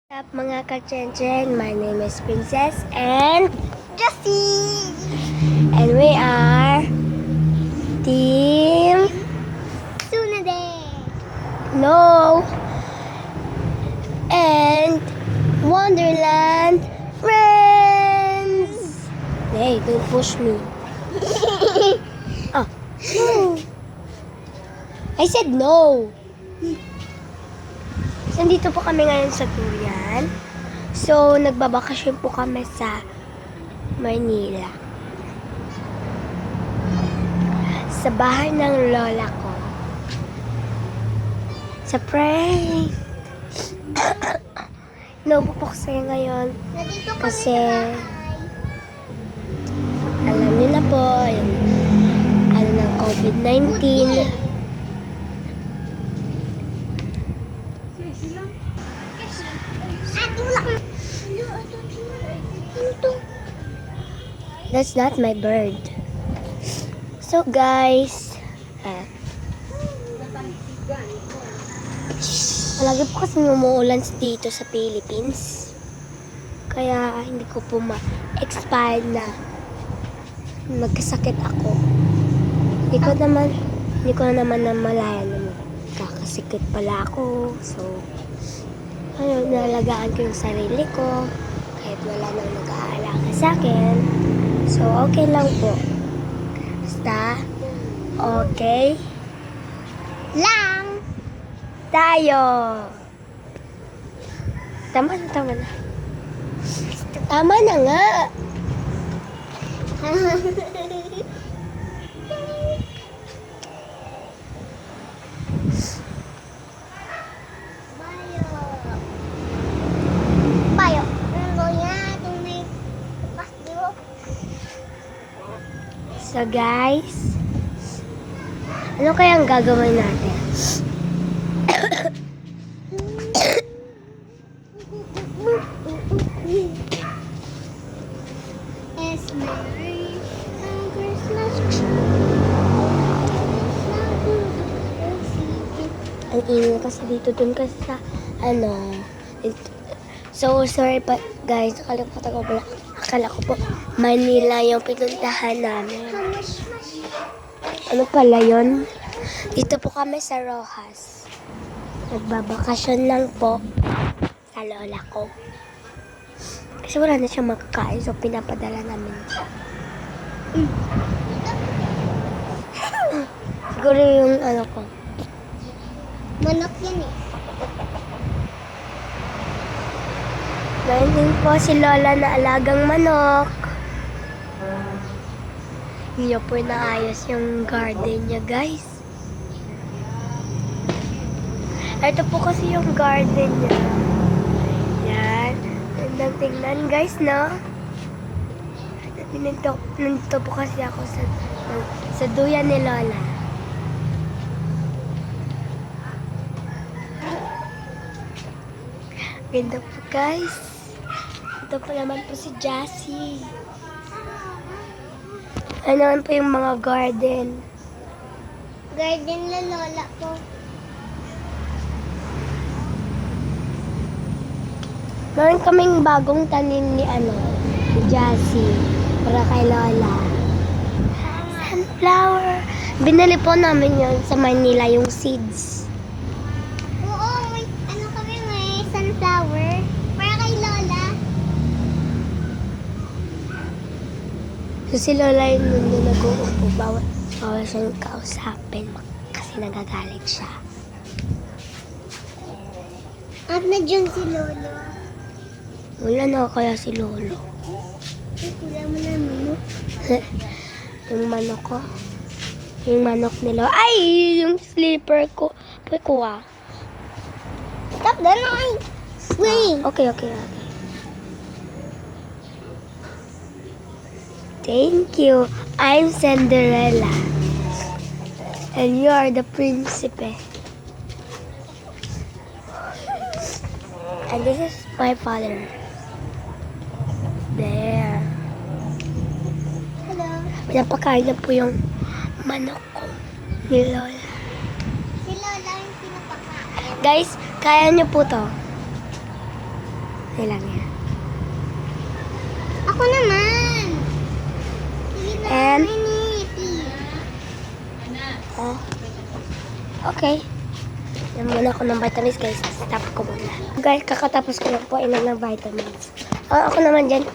What's up mga ka-Chen-Chen? My name is Princess and Jessie! And we are Team Tsunade! No! And Wonderland Friends! Hey, don't push me. Oh, no! I said no! Nandito po kami ngayon sa Tuyan. So, nagbabakasyon po kami sa Manila. Sa bahay ng lola ko. Sa prank! Naubupok sa'yo ngayon. Kasi, alam niyo na po, yung ano ng COVID-19. That's not my bird. So guys, lagi po kasi umuulan dito sa Philippines. Kaya hindi ko po ma-expire na magkasakit ako. Hindi ko naman namalayan na magkakasakit pala ako. So, ayun, nalagaan ko yung sarili ko. Kahit wala nang nag-aalaga sa akin. So, okay lang po. Basta, okay lang tayo. Tama na. Tama na nga. So guys, ano kayang gagawin natin? It's Merry Christmas. Ang ingay kasi dito dun kasi sa so sorry pa guys, akala ko po Manila yung pinuntahan namin. Ano pala yun? Dito po kami sa Rojas. Nagbabakasyon lang po sa lola ko. Kasi wala na siyang makakain, so pinapadala namin siya. Siguro yung ano ko. Manok yan eh. Meron din po si lola na alagang manok. Hindi niya po naayos yung garden niya, guys. Ito po kasi yung garden niya. Yan. Gandang tingnan, guys, no? Nandito po kasi ako sa duyan ni lola. Ganda po, guys. Ito po naman po si Jessie. Ano naman po yung mga garden. Garden la lola po. Meron kaming bagong tanim ni Jessie. Para kay lola. Sunflower. Binili po namin yon sa Manila, yung seeds. Oo, may sunflower. Para kay lola. So si lola yung nandun nag-uupo. Bawal siyang kausapin kasi nagagalit siya. At na dyan si lolo. Wala na kaya si lolo. Wala mo na manok. Yung manok ko. Yung manok nila. Ay! Yung slipper ko. Pwede ko ah. Stop the noise! Wait! Okay. Thank you. I'm Cinderella. And you are the principe. And this is my father. There. Hello. Pinapakain na po yung manok ko ni lola. Si lola yung pinapakain. Guys, kaya niyo po to. Nilang yan. Ako naman. Sige na, And? mainit. Oh. Okay. Yan muna ako ng vitamins, guys. Stop ko muna. Guys, kakatapos ko lang po inom ng vitamins. Ako naman dyan.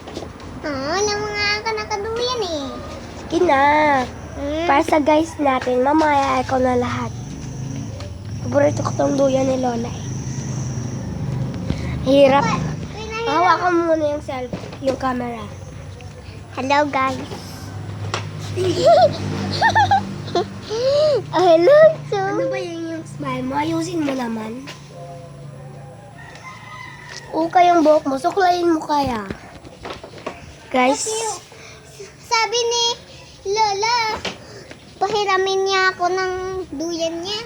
Alam mo nga ka nakaduyan eh. Sige na. Para sa guys natin, mamaya ikaw na lahat. Paborito ko tong duyan ni Lola eh. Hirap. Hawakan mo muna yung yung camera. Hello guys. Hello so. Ano ba yung smile mo? Ayusin mo naman. Ukay yung buhok mo. Suklayin mo kaya. Guys. Sabi ni Lola, pahiramin niya ako ng duyan niya.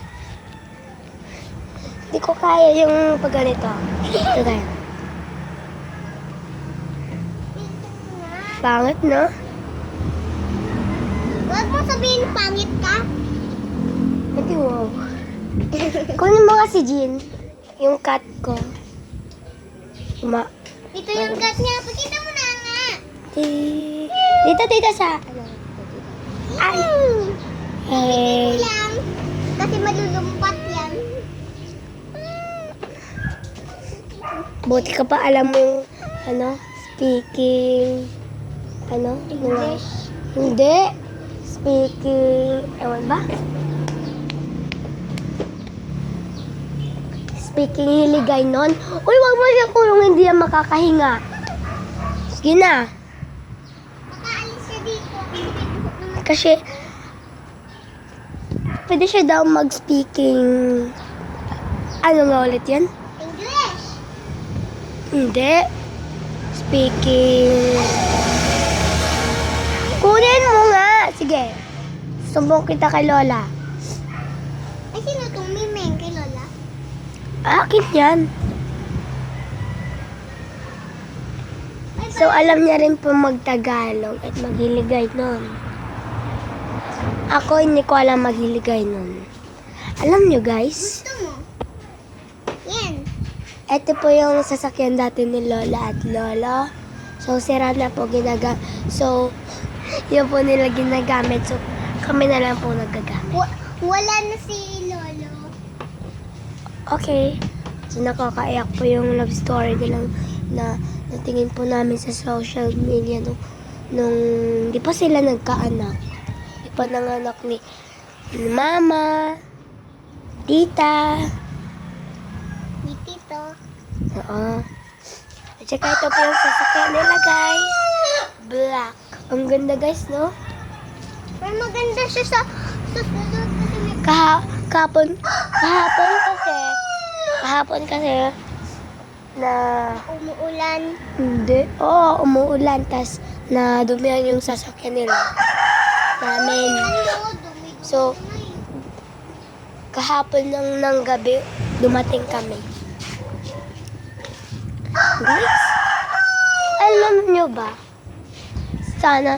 Hindi ko kaya yung pag ganito. Ito tayo. Pangit, no? Huwag mo sabihin pangit ka. Hindi mo. Kunin mo kasi, Jean. Yung cat ko. Ito yung gat niya. Pakita mo na nga. Dito sa... Ay! Hey. Lang. Kasi malulumpat yan. Buti ka pa alam mo yung, speaking... English. Hindi. Speaking... Ewan ba? Speaking hiligay nun. Uy, wag mo siya kulong, hindi yan makakahinga. Sige na. Makaalis siya dito. Kasi, pwede siya daw mag-speaking... Ano nga ulit yan? English. Hindi. Speaking... Kunin mo nga! Sige. Sumbong kita kay Lola. Ay, sino itong mimeng kay Lola? Akin yan. So, alam niya rin po magtagalog at maghiligay nun. Ako, hindi ko alam maghiligay nun. Alam niyo, guys? Gusto mo? Yan. Ito po yung sasakyan dati ni Lola at Lolo. So, sira na po So, yun po nila ginagamit. So, kami na lang po nagagamit. Wala na si Lolo. Okay. So, nakakaiyak po yung love story nilang na natingin po namin sa social media nung di pa sila nagkaanak. Di pa nanganak ni Mama, Tita. Ni Tito. Oo. At saka ito po yung sasakyan nila, guys. Black. Ang ganda, guys, no? Pero maganda siya sa susunod kasi may... Kahapon kasi na umuulan. hindi. Oo, umuulan. Tas na dumihan yung sasakyan nila. Namin. Ano, dumi-dumi So, na eh. kahapon ng gabi, dumating kami. Guys, alam nyo ba? Sana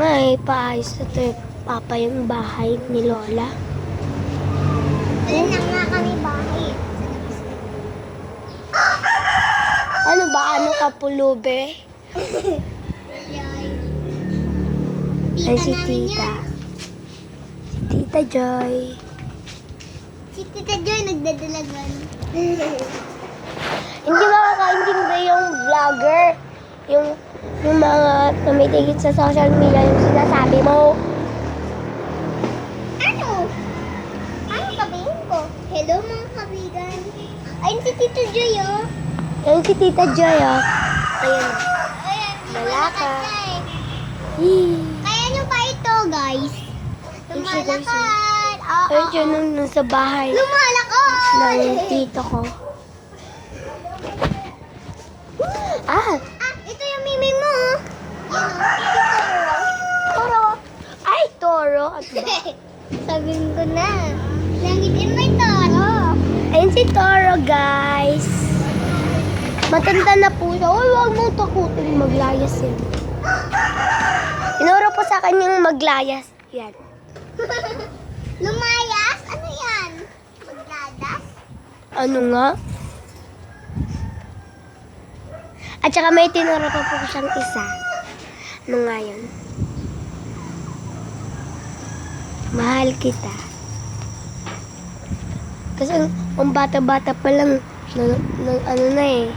nga paayos na to Papa yung bahay ni Lola. Alin na nga kami bahay. Ano ba? Ano ka pulube? Yay. Ay, si namin Tita. yan. Si Tita Joy. Si Tita Joy nagdadalagan. Hindi makakaintindi yung vlogger. Yung mga tumitigit sa social media yung sinasabi mo. Ano? Ano sabihin ko? Hello mga kabigan. Ayun si Tita Joy oh. Ayun si Tita Joy, oh. Ayun. Ayan, Malaka. lumalakad siya eh. Hii. Kaya nyo pa ito guys. Ayun siya, guys, Lumalakad. Oo. Ayun siya nung sa bahay Lumalakad. ng tito ko. Ah! Ito yung miming mo. Yan o. Toro. Ay, toro! Ano ba? Sabihin ko na. Langitin mo yung toro. Ayun si Toro, guys. Matanda na po siya. Uy, huwag mo takutin. Maglayas yan. Tinuro po sa akin yung maglayas. Yan. Lumayas? Ano yan? Magladas? Ano nga? At saka may tinuro pa po siyang isa. Ano nga yun? Mahal kita. Kasi ang bata-bata pa lang, ano na eh.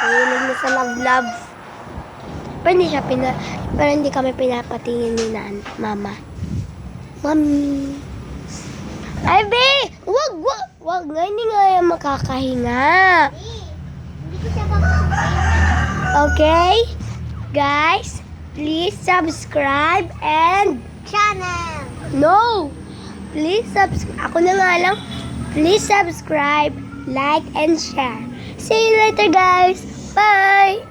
Nahilig na sa love-love. Pero hindi kami pinapatingin ni mama. Mami. Ay, be! Wag nga, hindi nga yan makakahinga. Hindi ko siya papasukin. Okay? Guys, please subscribe and... Channel. No! Please subscribe. Ako na nga lang. Please subscribe, like, and share. See you later, guys. Bye!